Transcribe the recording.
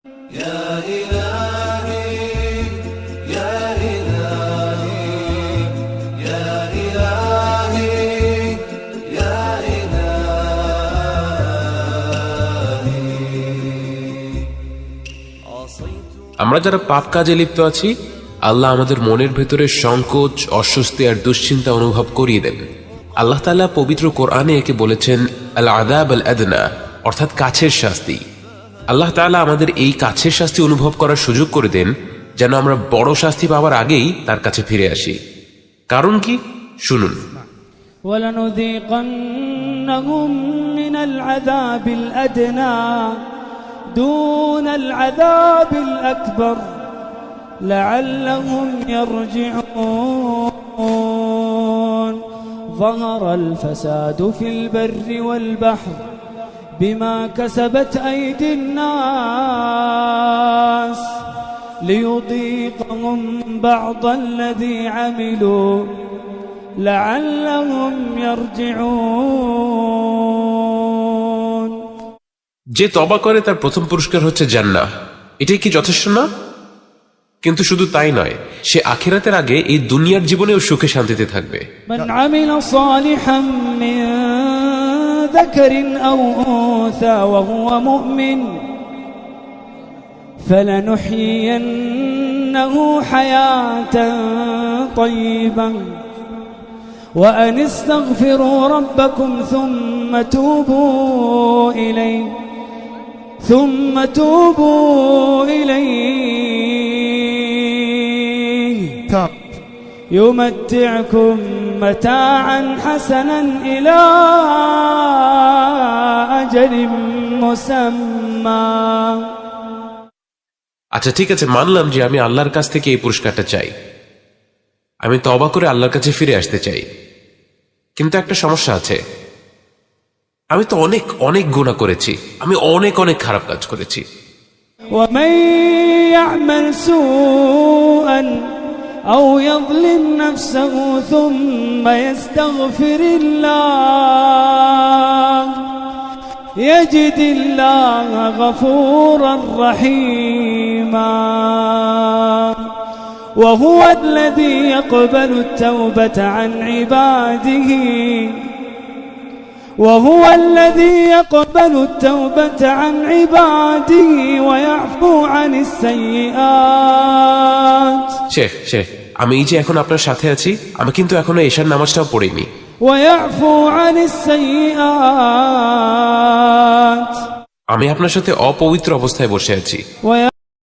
আমরা যারা পাপ কাজে লিপ্ত আছি, আল্লাহ আমাদের মনের ভেতরে সংকোচ, অস্বস্তি আর দুশ্চিন্তা অনুভব করিয়ে দেন। আল্লাহ তাআলা পবিত্র কোরআনে একে বলেছেন আল আযাব আল আদনা, অর্থাৎ কাছের শাস্তি। আল্লাহ তাআলা আমাদের এই কাছের শাস্তি অনুভব করার সুযোগ করে দেন, যেন আমরা বড় শাস্তি পাওয়ার আগেই তার কাছে ফিরে আসি। কারণ কি? শুনুন। وَلَنُذِيقَنَّهُم مِّنَ الْعَذَابِ الْأَدْنَى دُونَ الْعَذَابِ الْأَكْبَرِ لَعَلَّهُمْ يَرْجِعُونَ ظَهَرَ الْفَسَادُ فِي الْبَرِّ وَالْبَحْرِ بِمَا كَسَبَتْ أَيْدِي النَّاسِ لِيُذِيقَهُم بَعْضَ الَّذِي عَمِلُوا لَعَلَّهُمْ يَرْجِعُونَ। যে তওবা করে তার প্রথম পুরস্কার হচ্ছে জান্নাহ। এটাই কি যথেষ্ট না? কিন্তু শুধু তাই নয়, সে আখিরাতের আগে এই দুনিয়ার জীবনেও সুখে শান্তিতে থাকবে। من عمل صالحا من ذكر أو أنثى وهو مؤمن فلنحيينه حياة طيبة وأن استغفروا ربكم ثم توبوا إليه يمتعكم متاعا حسنا إلى أجل مسمى। আচ্ছা ঠিক আছে, মানলাম যে আমি আল্লাহর কাছ থেকে এই পুরস্কারটা চাই, আমি তওবা করে আল্লাহর কাছে ফিরে আসতে চাই। কিন্তু একটা সমস্যা আছে, আমি তো অনেক অনেক গুনাহ করেছি, আমি অনেক অনেক খারাপ কাজ করেছি। ومن يعمل سوءا أو يظلم نفسه ثم يستغفر الله يجد الله غفورا رحيما وهو الذي يقبل التوبة عن عباده ويعفو عن السيئات। শেখ, আমি এই যে এখন আপনার সাথে আছি, আমি কিন্তু এখনো এশার নামাজটাও পড়িনি। ويعفو عن السيئات, আমি আপনার সাথে অপবিত্র অবস্থায় বসে আছি।